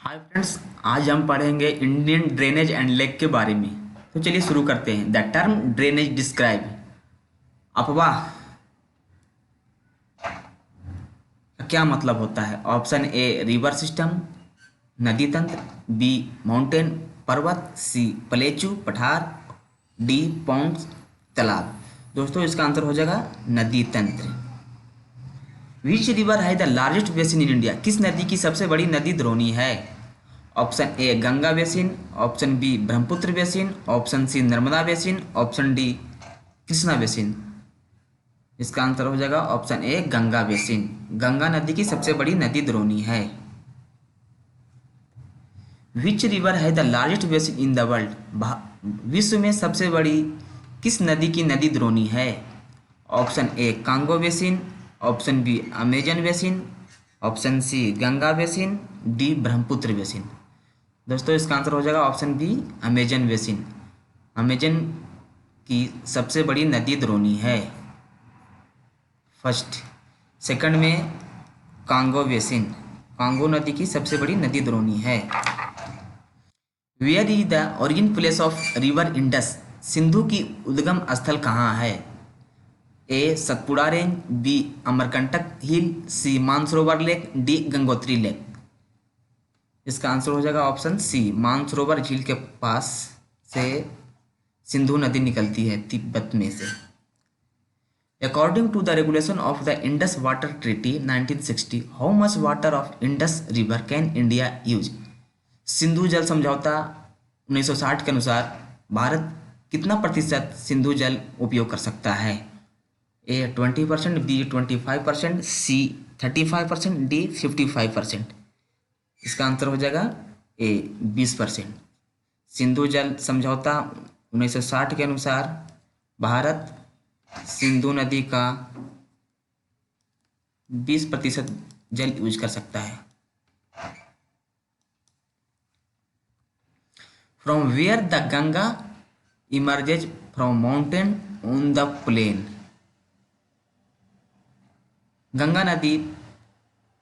Hi friends, आज हम पढ़ेंगे इंडियन ड्रेनेज एंड लेक के बारे में। तो चलिए शुरू करते हैं। द टर्म ड्रेनेज डिस्क्राइब अफवाह का क्या मतलब होता है। ऑप्शन ए रिवर सिस्टम, नदी तंत्र, बी माउंटेन पर्वत, सी प्लेचू पठार, डी पॉन्ड्स तालाब। दोस्तों इसका आंसर हो जाएगा नदी तंत्र। विच रिवर है the largest basin in India? किस नदी की सबसे बड़ी नदी द्रोणी है? Option A Ganga basin, option B Brahmaputra basin, option C Narmada basin, option D Krishna basin. इसका आंसर हो जाएगा option A Ganga basin. Ganga नदी की सबसे बड़ी नदी द्रोणी है। विच रिवर है the largest basin in the world? विश्व में सबसे बड़ी किस नदी की नदी द्रोणी है? Option A Congo basin, option B Amazon basin, option C Ganga basin, D Brahmaputra basin. दोस्तों इसका आंसर हो जाएगा option B Amazon basin. Amazon की सबसे बड़ी नदी द्रोणी है फर्स्ट। सेकंड में कांगो बेसिन, कांगो नदी की सबसे बड़ी नदी द्रोणी है। Where is the origin place of river Indus? Sindhu की उद्गम स्थल कहाँ है? A Satpura range, B Amarkantak hill, C Mansarovar lake, D Gangotri lake. इसका आंसर हो जाएगा ऑप्शन सी मानसरोवर झील के पास से सिंधु नदी निकलती है तिब्बत में से। According to the regulation of the Indus water treaty 1960, how much water of Indus river can India use? Sindhu जल समझौता 1960 के अनुसार भारत कितना प्रतिशत सिंधु जल उपयोग कर सकता है? ए 20%, बी 25%, सी 35%, डी 55%। इसका आंसर हो जाएगा ए 20%। सिंधु जल समझौता 1960 के अनुसार भारत सिंधु नदी का 20% जल यूज कर सकता है। From where the Ganga emerges from mountain on the plain? Ganga नदी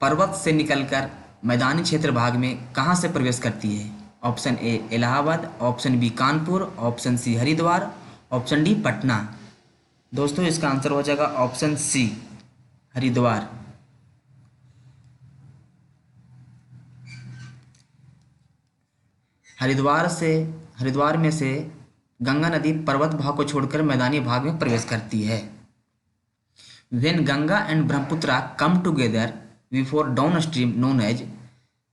पर्वत से निकलकर मैदानी क्षेत्र भाग में कहाँ से प्रवेश करती है? Option A Allahabad, option B Kanpur, option C Haridwar, option D Patna. दोस्तों इसका आंसर हो जाएगा ऑप्शन सी हरिद्वार। हरिद्वार में से गंगा नदी पर्वत भाग को छोड़कर मैदानी भाग में प्रवेश करती है। When Ganga and Brahmaputra come together before downstream known as,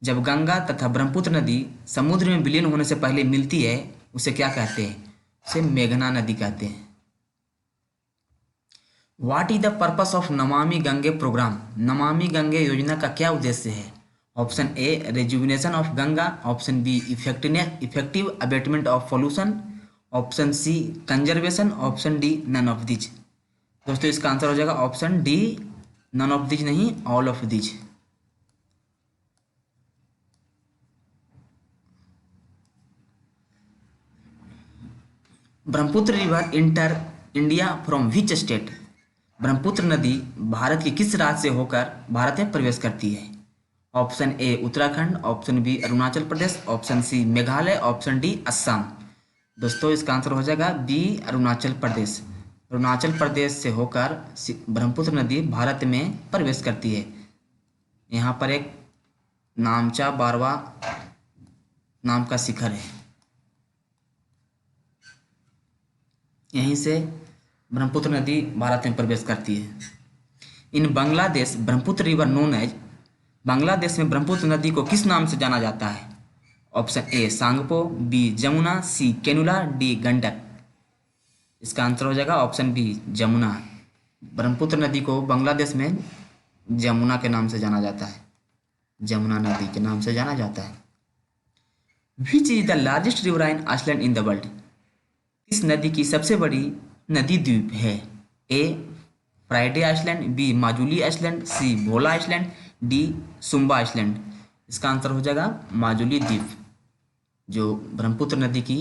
जब गंगा तथा ब्रह्मपुत्र नदी समुद्र में विलीन होने से पहले मिलती है उसे क्या कहते हैं? उसे मेघना नदी कहते हैं। What is the purpose of Namami Gange programme? Namami Gange योजना का क्या उद्देश्य है? Option A rejuvenation of Ganga, option B effective abatement of pollution, option C conservation, option D none of these. दोस्तों इसका आंसर हो जाएगा option D none of these नहीं, all of these. Brahmaputra river enter India from which state? Brahmaputra नदी भारत के किस राज्य से होकर भारत में प्रवेश करती है? Option A Uttarakhand, option B Arunachal Pradesh, option C Meghalaya, option D Assam. दोस्तों इसका आंसर हो जाएगा बी अरुणाचल प्रदेश। अरुणाचल प्रदेश से होकर ब्रह्मपुत्र नदी भारत में प्रवेश करती है। यहाँ पर एक नामचा बारवा नाम का शिखर है, यहीं से ब्रह्मपुत्र नदी भारत में प्रवेश करती है। In Bangladesh Brahmaputra river known as, Bangladesh में ब्रह्मपुत्र नदी को किस नाम से जाना जाता है? Option A Tsangpo, B Jamuna, C केनुला, डी गंडक। इसका आंसर हो जाएगा ऑप्शन बी जमुना। ब्रह्मपुत्र नदी को बांग्लादेश में जमुना के नाम से जाना जाता है, जमुना नदी के नाम से जाना जाता है। Which is the largest riverine island in the world? इस नदी की सबसे बड़ी नदी द्वीप है? A Friday island, B Majuli island, C Bhola island, D Sumba island. इसका आंसर हो जाएगा माजुली द्वीप, जो ब्रह्मपुत्र नदी की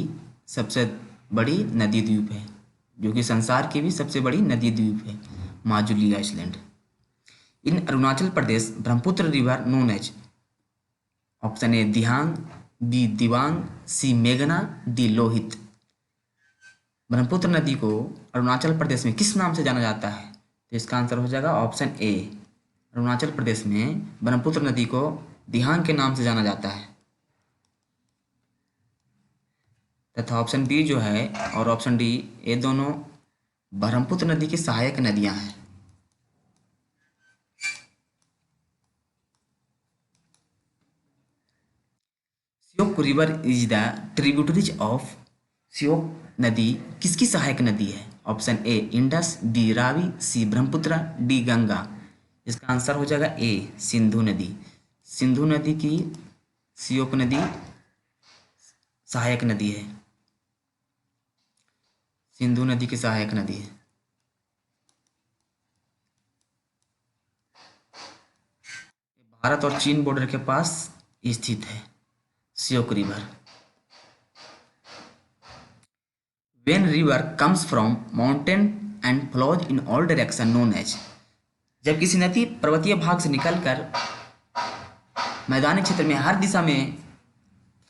सबसे बड़ी नदी द्वीप है, जो कि संसार की भी सबसे बड़ी नदी द्वीप है, Majuli island. In Arunachal Pradesh Brahmaputra river known as, option A Dihang, B Dibang, C मेघना, डी लोहित। ब्रह्मपुत्र नदी को अरुणाचल प्रदेश में किस नाम से जाना जाता है? तो इसका आंसर हो जाएगा ऑप्शन ए। अरुणाचल प्रदेश में ब्रह्मपुत्र नदी को दिहांग के नाम से जाना जाता है। तथा ऑप्शन बी जो है और ऑप्शन डी, ये दोनों ब्रह्मपुत्र नदी की सहायक नदियां हैं। Shyok river is the tributaries of. Shyok नदी किसकी सहायक नदी है? Option A Indus, B Ravi, C Brahmaputra, D Ganga. इसका आंसर हो जाएगा ए सिंधु नदी। सिंधु नदी की श्योक नदी सहायक नदी है। सिंधु नदी की सहायक नदी है। भारत और चीन बॉर्डर के पास स्थित है Shyok river. When river comes from mountain and flows in all direction known as। जब किसी नदी पर्वतीय भाग से निकलकर मैदानी क्षेत्र में हर दिशा में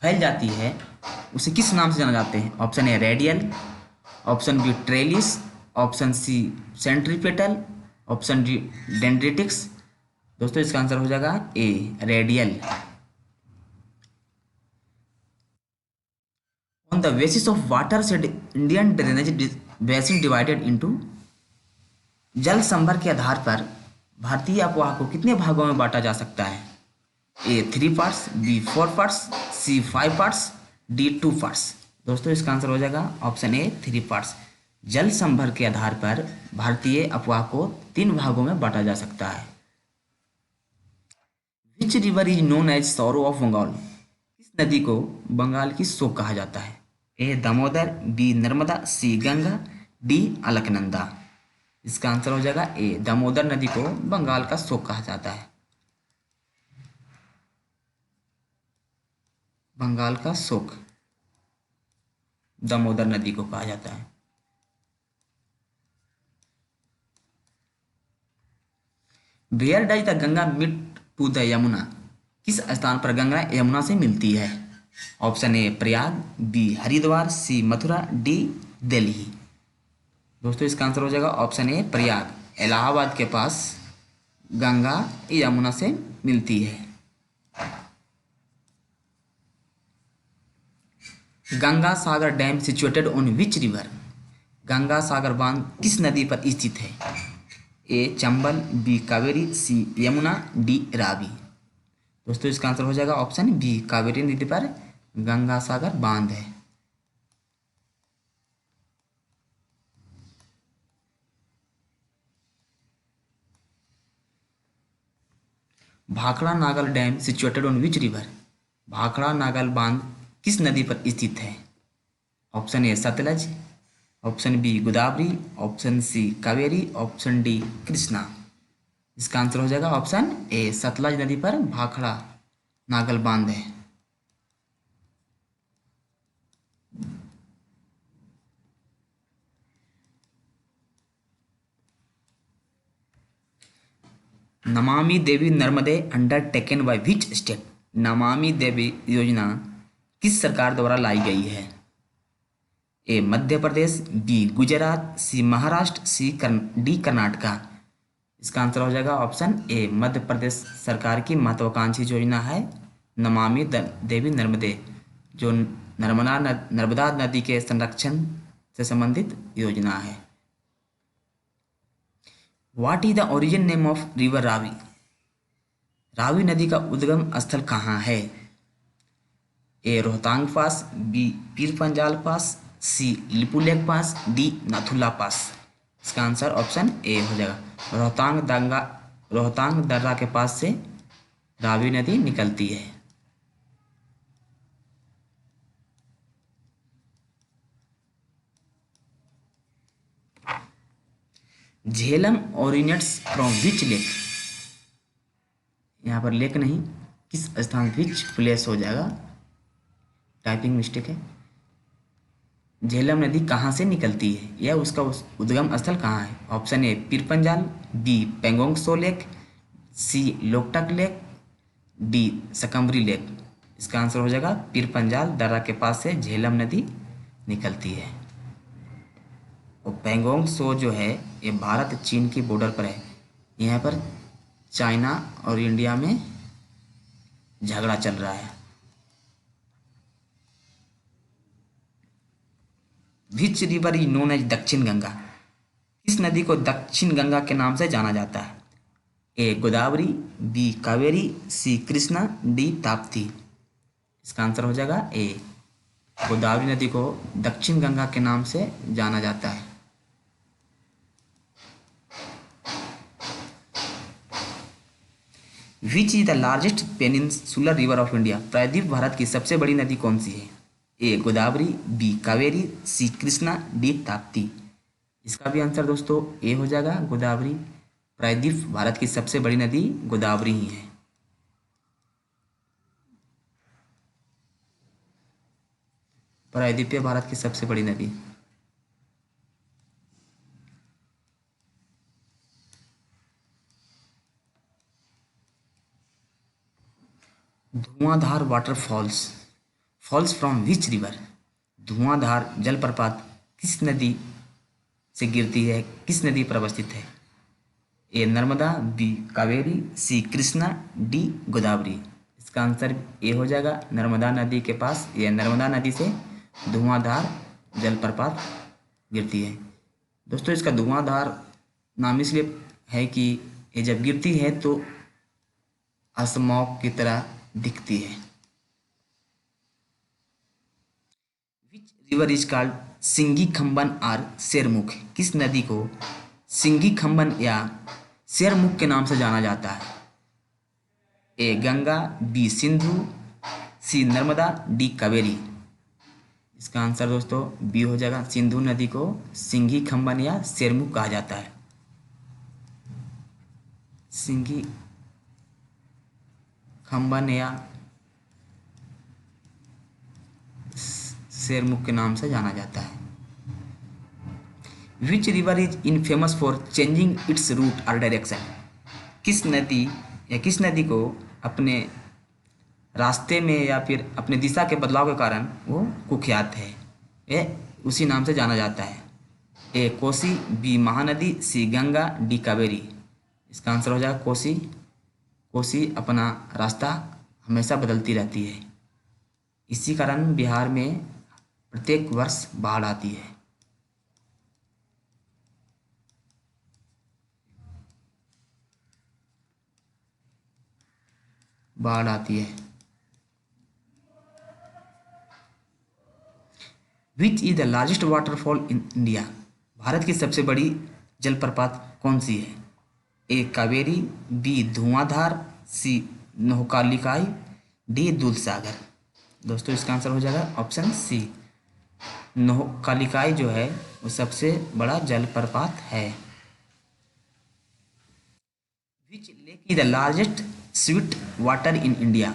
फैल जाती है, उसे किस नाम से जाना जाते हैं? Option A radial, option B trellis, option C centripetal, option D dendritics. दोस्तों इसका आंसर हो जाएगा A radial. On the basis of watershed, Indian drainage basin divided into। जल संभर के आधार पर भारतीय अपवाह को कितने भागों में बांटा जा सकता है? ए 3 पार्ट्स, बी 4 पार्ट्स, सी 5 पार्ट्स, डी 2 पार्ट्स। दोस्तों इसका आंसर हो जाएगा ऑप्शन ए 3 पार्ट्स। जल संभर के आधार पर भारतीय अपवाह को 3 भागों में बांटा जा सकता है। Which river is known as sorrow of Bengal. इस नदी को बंगाल की शोक कहा जाता है? A Damodar, B Narmada, C Ganga, D Alaknanda. इसका आंसर हो जाएगा ए दामोदर नदी को बंगाल का शोक कहा जाता है। बंगाल का शोक दामोदर नदी को कहा जाता है। Where does the Ganga meet to the Yamuna. किस स्थान पर गंगा यमुना से मिलती है? Option A Prayag, B Haridwar, C Mathura, D Delhi. दोस्तों इसका आंसर हो जाएगा ऑप्शन ए प्रयाग। इलाहाबाद के पास गंगा यमुना से मिलती है। Ganga Sagar dam situated on which river. Ganga Sagar बांध किस नदी पर स्थित है? A Chambal, B Kaveri, C Yamuna, D Ravi. दोस्तों इसका आंसर हो जाएगा ऑप्शन बी कावेरी नदी पर गंगा सागर बांध है। Bhakra Nangal dam situated on which river. Bhakra Nangal बांध किस नदी पर स्थित है? Option A Sutlej, option B Godavari, option C Kaveri, option D Krishna. इसका आंसर हो जाएगा ऑप्शन ए सतलज नदी पर भाखड़ा नागल बांध है। नमामि देवी नर्मदे undertaken by which state. Namami Devi योजना किस सरकार द्वारा लाई गई है? ए मध्य प्रदेश, बी गुजरात, सी महाराष्ट्र, डी कर्नाटका। इसका आंसर हो जाएगा ऑप्शन ए मध्य प्रदेश सरकार की महत्वाकांक्षी योजना है नमामि देवी नर्मदे, जो नर्मदा नदी के संरक्षण से संबंधित योजना है। What is the origin name of river Ravi. Ravi नदी का उद्गम स्थल कहाँ है? ए रोहतांग पास, बी पीर पंजाल पास, सी लिपुलेख पास, डी नाथुला पास। इसका आंसर ऑप्शन ए हो जाएगा। रोहतांग दर्रा के पास से रावी नदी निकलती है। Jhelum originates from which lake. यहाँ पर लेक नहीं, किस स्थान विच प्लेस हो जाएगा, टाइपिंग मिस्टेक है। झेलम नदी कहाँ से निकलती है या उसका उद्गम स्थल कहाँ है? Option A Pir Panjal, B Pangong Tso lake, C Loktak lake, D Sakambari lake. इसका आंसर हो जाएगा पीर पंजाल दर्रा के पास से झेलम नदी निकलती है। और पैंगोंग त्सो जो है ये भारत चीन की बॉर्डर पर है। यहाँ पर चाइना और इंडिया में झगड़ा चल रहा है। Which river is known as Dakshin Ganga, किस नदी को दक्षिण गंगा के नाम से जाना जाता है? ए गोदावरी, बी कावेरी, सी कृष्णा, डी ताप्ती। इसका आंसर हो जाएगा ए, गोदावरी नदी को दक्षिण गंगा के नाम से जाना जाता है। Which is the largest peninsular river of India, प्रायद्वीप भारत की सबसे बड़ी नदी कौन सी है? ए गोदावरी, बी कावेरी, सी कृष्णा, डी ताप्ती। इसका भी आंसर दोस्तों ए हो जाएगा गोदावरी। प्रायद्वीप भारत की सबसे बड़ी नदी गोदावरी ही है। प्रायद्वीपीय भारत की सबसे बड़ी नदी। धुआंधार waterfalls falls from which river, धुआंधार जलप्रपात किस नदी से गिरती है, किस नदी पर अवस्थित है? A Narmada, B Kaveri, C Krishna, D Godavari. इसका आंसर ए हो जाएगा नर्मदा नदी के पास, ये नर्मदा नदी से धुआंधार जलप्रपात गिरती है। दोस्तों इसका धुआंधार नाम इसलिए है कि ये जब गिरती है तो स्मॉग की तरह दिखती है। विच रिवर इज कॉल्ड सिंगी खम्बन और शेरमुख, किस नदी को सिंगी खम्बन या शेरमुख के नाम से जाना जाता है? ए गंगा, बी सिंधु, सी नर्मदा, डी कावेरी। इसका आंसर दोस्तों बी हो जाएगा, सिंधु नदी को सिंगी खम्बन या शेरमुख कहा जाता है। सिंगी खम्बन या शेरमुख के नाम से जाना जाता है। Which river is in famous for changing its route और डायरेक्शन, किस नदी या किस नदी को अपने रास्ते में या फिर अपने दिशा के बदलाव के कारण वो कुख्यात है, ये उसी नाम से जाना जाता है? ए कोसी, बी महानदी, सी गंगा, डी कावेरी। इसका आंसर हो जाएगा कोसी। कोसी अपना रास्ता हमेशा बदलती रहती है, इसी कारण बिहार में प्रत्येक वर्ष बाढ़ आती है। बाढ़ आती है। Which is the largest waterfall in India, Bharat की सबसे बड़ी जलप्रपात कौन सी है? ए कावेरी, बी धुआंधार, सी नोहकालिकाई, डी दूधसागर। दोस्तों इसका आंसर हो जाएगा ऑप्शन सी, नोहकालिकाई जो है वो सबसे बड़ा जलप्रपात है। Which lake is the largest sweet water in India,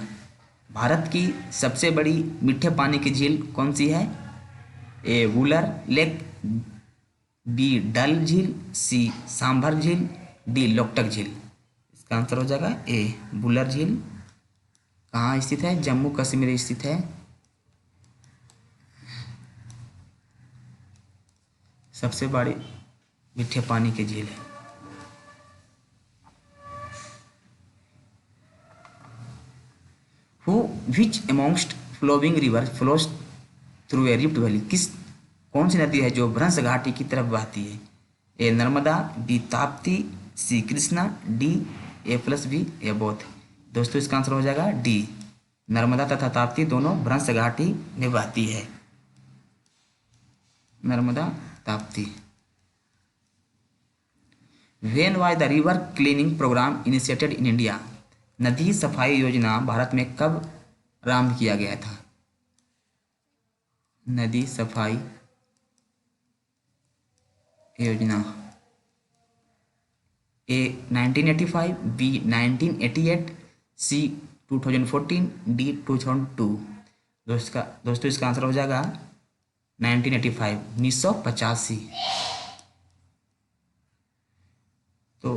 Bharat की सबसे बड़ी मीठे पानी की झील कौन सी है? ए वुलर लेक, बी डल झील, सी सांभर झील, डी लोकटक झील। इसका आंसर हो जाएगा ए वुलर झील। कहाँ स्थित है? जम्मू कश्मीर स्थित है। सबसे बड़ी मीठे पानी की झील है। Who which amongst flowing river flows through a rift valley, कौन सी नदी है जो भ्रंश घाटी की तरफ बहती है? A Narmada, B Tapti, C Krishna, D A plus B A both. दोस्तों इसका आंसर हो जाएगा डी, नर्मदा तथा ताप्ती दोनों भ्रंश घाटी में बहती है। Narmada Tapti. When was the river cleaning program initiated in India, नदी सफाई योजना भारत में कब आरंभ किया गया था? नदी सफाई योजना ए 1985, बी 1988, सी 2014, डी 2002। दोस्तों इसका आंसर हो जाएगा 1985, 1985। तो